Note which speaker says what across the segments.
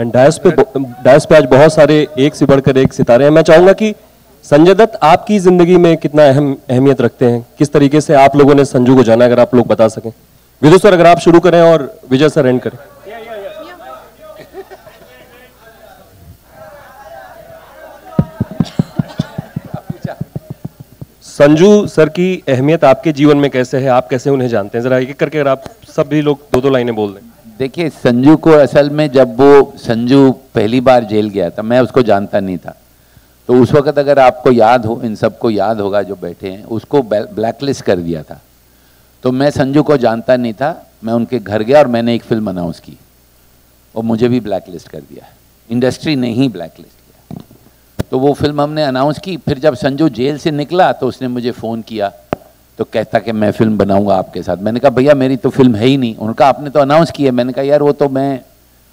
Speaker 1: And DISE पे आज बहुत सारे एक से बढ़कर एक सितारे हैं। मैं चाहूंगा कि संजय दत्त आपकी जिंदगी में कितना अहमियत रखते हैं, किस तरीके से आप लोगों ने संजू को जाना, अगर आप लोग बता सकें। विदु सर अगर आप शुरू करें और विजय सर एंड करें। संजू सर की अहमियत आपके जीवन में कैसे है, आप कैसे उन्हें जानते हैं, जरा एक एक करके अगर आप सभी लोग दो दो लाइनें बोल दें।
Speaker 2: देखिए, संजू को असल में जब वो संजू पहली बार जेल गया था, मैं उसको जानता नहीं था। तो उस वक्त अगर आपको याद हो, इन सबको याद होगा जो बैठे हैं, उसको ब्लैकलिस्ट कर दिया था। तो मैं संजू को जानता नहीं था, मैं उनके घर गया और मैंने एक फिल्म अनाउंस की और मुझे भी ब्लैकलिस्ट कर दिया। इंडस्ट्री ने ही ब्लैकलिस्ट किया। तो वो फिल्म हमने अनाउंस की। फिर जब संजू जेल से निकला तो उसने मुझे फ़ोन किया, तो कहता कि मैं फिल्म बनाऊंगा आपके साथ। मैंने कहा भैया मेरी तो फिल्म है ही नहीं। उनका आपने तो अनाउंस किया। मैंने कहा यार वो तो मैं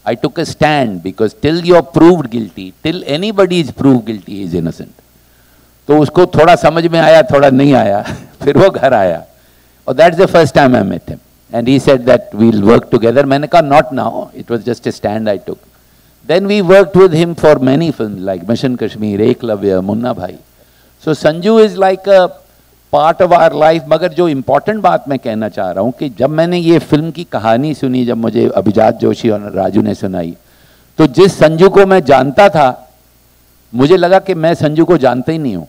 Speaker 2: I took a stand because till you are proved guilty, till anybody is proved guilty he is innocent. तो उसको थोड़ा समझ में आया, थोड़ा नहीं आया। फिर वो घर आया और that's the first time I met him and he said that we will work together. मैंने कहा not now, it was just a stand I took. Then we worked with him for many films like mission Kashmir, Eklavya, Munna Bhai. So Sanju is like a part of our life. मगर जो important बात मैं कहना चाह रहा हूँ कि जब मैंने ये फिल्म की कहानी सुनी, जब मुझे अभिजात जोशी और राजू ने सुनाई, तो जिस संजू को मैं जानता था मुझे लगा कि मैं संजू को जानता ही नहीं हूँ,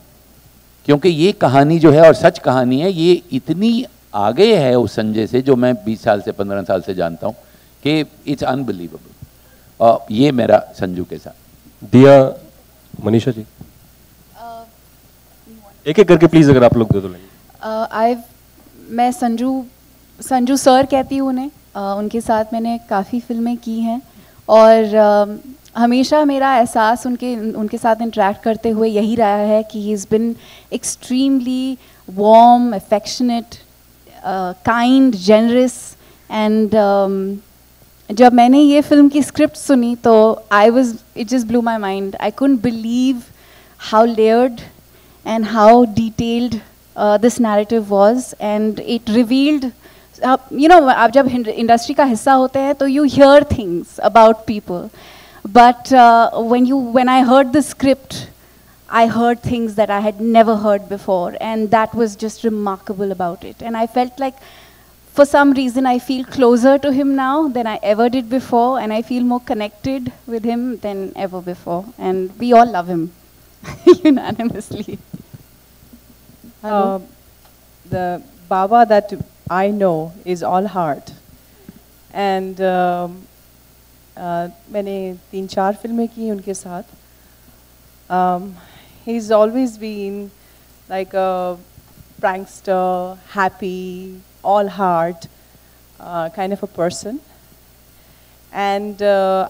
Speaker 2: क्योंकि ये कहानी जो है और सच कहानी है, ये इतनी आगे है उस संजय से जो मैं 20 साल से 15 साल से जानता हूँ कि इट्स अनबिलीवेबल। और ये मेरा संजू के साथ।
Speaker 1: दिया, मनीषा जी एक एक करके प्लीज अगर आप लोग दे दो लेंगे।
Speaker 3: मैं संजू सर कहती हूँ उन्हें। उनके साथ मैंने काफ़ी फिल्में की हैं और हमेशा मेरा एहसास उनके साथ इंटरेक्ट करते हुए यही रहा है कि he is been extremely warm, affectionate, kind, generous. And जब मैंने ये फिल्म की स्क्रिप्ट सुनी तो it just blew my mind. I couldn't believe how layered and how detailed this narrative was, and it revealed, you know, आप जब industry का हिस्सा होते हैं तो you hear things about people, but when I heard the script, I heard things that I had never heard before, and that was just remarkable about it. And I felt like for some reason I feel closer to him now than I ever did before, and I feel more connected with him than ever before, and we all love him unanimously.
Speaker 4: The Baba that I know is all heart, and मैंने 3-4 फिल्में की उनके साथ. He's always been like a prankster, happy, all heart kind of a person. And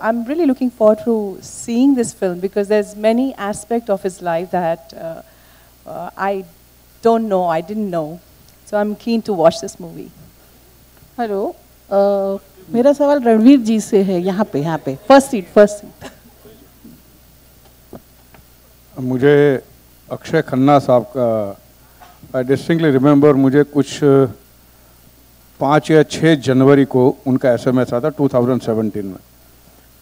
Speaker 4: I'm really looking forward to seeing this film because there's many aspects of his life that I don't know, I didn't know. So I'm keen to watch this movie.
Speaker 5: Hello, मेरा सवाल रणवीर जी से है। यहाँ पे first seat.
Speaker 6: मुझे अक्षय खन्ना साहब का आई distinctly remember, मुझे कुछ 5 या 6 जनवरी को उनका SMS आता 2017 में,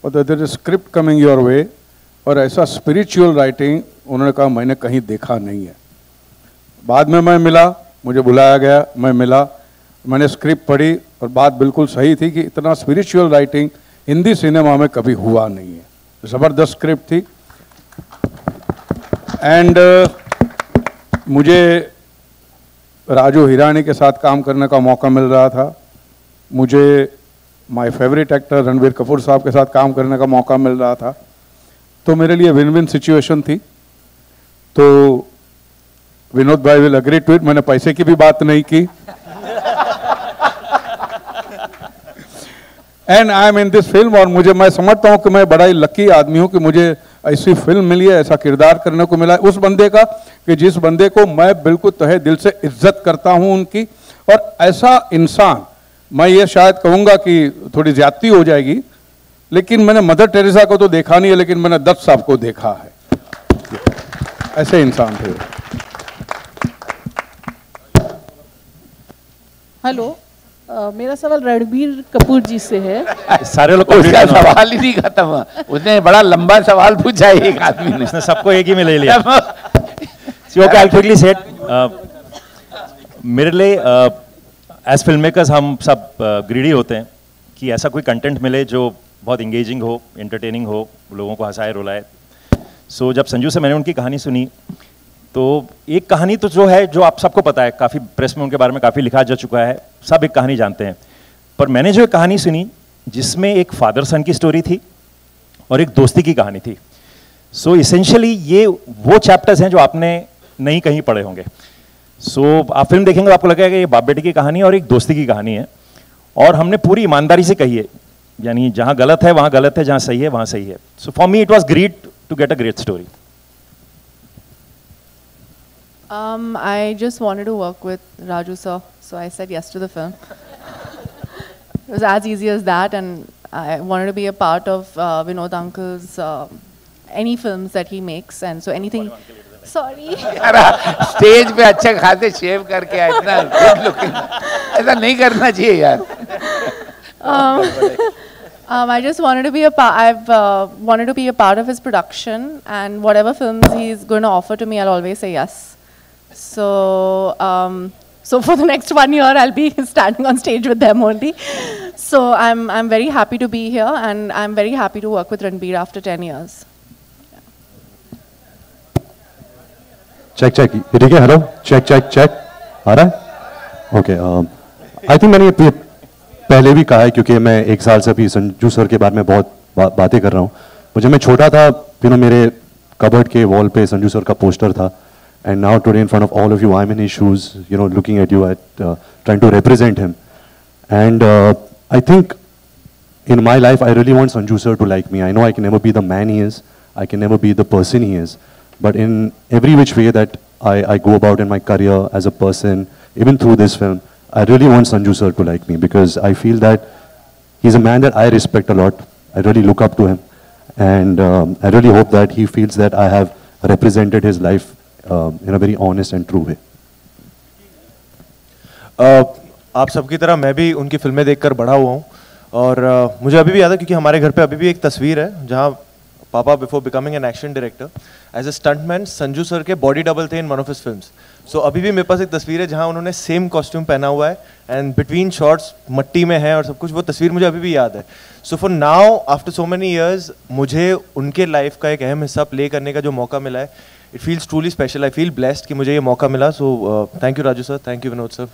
Speaker 6: और there is script coming your way, और ऐसा स्पिरिचुअल राइटिंग उन्होंने कहा मैंने कहीं देखा नहीं है। बाद में मैं मिला, मुझे बुलाया गया, मैं मिला, मैंने स्क्रिप्ट पढ़ी और बात बिल्कुल सही थी कि इतना स्पिरिचुअल राइटिंग हिंदी सिनेमा में कभी हुआ नहीं है। ज़बरदस्त स्क्रिप्ट थी। एंड मुझे राजू हिरानी के साथ काम करने का मौका मिल रहा था, मुझे my favourite actor Ranbir Kapoor साहब के साथ काम करने का मौका मिल रहा था, तो मेरे लिए विन विन सिचुएशन थी। तो विनोद भाई विल एग्री टू इट, मैंने पैसे की भी बात नहीं की। And I am in this film, और मैं समझता हूं कि मैं बड़ा ही लकी आदमी हूं कि मुझे ऐसी फिल्म मिली है, ऐसा किरदार करने को मिला है उस बंदे का कि जिस बंदे को मैं बिल्कुल तहे दिल से इज्जत करता हूं उनकी। और ऐसा इंसान, मैं ये शायद कहूंगा कि थोड़ी ज्यादती हो जाएगी, लेकिन मैंने मदर टेरेसा को तो देखा नहीं है, लेकिन मैंने दत्त साहब को देखा है। ऐसे इंसान थे।
Speaker 5: हेलो, मेरा सवाल रणबीर कपूर जी से है।
Speaker 1: सारे लोग
Speaker 2: उसका सवाल ही नहीं खत्म हुआ, उसने बड़ा लंबा सवाल पूछा है एक आदमी ने,
Speaker 1: उसने सबको एक ही में ले लिया। ओके, आई क्विकली सेड, मेरे लिए एज फिल्म मेकर्स हम सब ग्रीडी होते हैं कि ऐसा कोई कंटेंट मिले जो बहुत इंगेजिंग हो, एंटरटेनिंग हो, लोगों को हंसाए रुलाए। सो जब संजू से मैंने उनकी कहानी सुनी तो एक कहानी तो जो है, जो आप सबको पता है, काफ़ी प्रेस में उनके बारे में काफ़ी लिखा जा चुका है, सब एक कहानी जानते हैं, पर मैंने जो एक कहानी सुनी जिसमें एक फादर सन की स्टोरी थी और एक दोस्ती की कहानी थी। सो इसेंशियली ये वो चैप्टर्स हैं जो आपने नहीं कहीं पढ़े होंगे। सो आप फिल्म देखेंगे तो आपको लगेगा कि ये बाप बेटे की कहानी और एक दोस्ती की कहानी है, और हमने पूरी ईमानदारी से कही है, यानी जहाँ गलत है वहाँ गलत है, जहाँ सही है वहाँ सही है। So for me it was great to get a great story.
Speaker 3: I just wanted to work with Raju sir, so I said yes to the film. It was as easy as that, and I wanted to be a part of Vinod uncle's any films that he makes, and so anything. Sorry.
Speaker 2: Stage पे अच्छे खाते शेव करके आए, इतना good looking, ऐसा नहीं करना चाहिए यार।
Speaker 3: I just wanted to be a part. I've wanted to be a part of his production, and whatever films he's going to offer to me, I'll always say yes. So, so for the next 1 year, I'll be standing on stage with them only. So I'm very happy to be here, and I'm very happy to work with Ranbir after 10 years.
Speaker 7: Check check, ठीक है, hello, check check check, आ रहा है? Okay, I think मैंने ये पहले भी कहा है, क्योंकि मैं 1 साल से अभी संजू सर के बारे में बहुत बातें कर रहा हूँ। मुझे, मैं छोटा था, मेरे कबर्ड के वॉल पे संजू सर का पोस्टर था, and now today in front of all of you I'm in his shoes, looking at you, at trying to represent him, and I think in my life I really want Sanju sir to like me. I know I can never be the man he is, I can never be the person he is, but in every which way that I go about in my career as a person, even through this film, I really want Sanju sir to like me, because I feel that he's a man that I respect a lot. I really look up to him, and I really hope that he feels that I have represented his life in a very honest and true way.
Speaker 8: आप सबकी तरह मैं भी उनकी फिल्में देखकर बड़ा हुआ हूँ, और मुझे अभी भी याद है, क्योंकि हमारे घर पे अभी भी एक तस्वीर है जहाँ पापा before becoming an action director as a stuntman Sanju sir के बॉडी डबल थे in one of his films. So अभी भी मेरे पास एक तस्वीर है जहाँ उन्होंने सेम कॉस्ट्यूम पहना हुआ है, एंड बिटवीन शॉट्स मट्टी में है और सब कुछ, वो तस्वीर मुझे अभी भी याद है। So for now after so many years मुझे उनके लाइफ का एक अहम हिस्सा प्ले करने का जो मौका मिला है, it feels truly special. I feel blessed कि मुझे ये मौका मिला। So thank you Raju sir, thank you Vinod sir.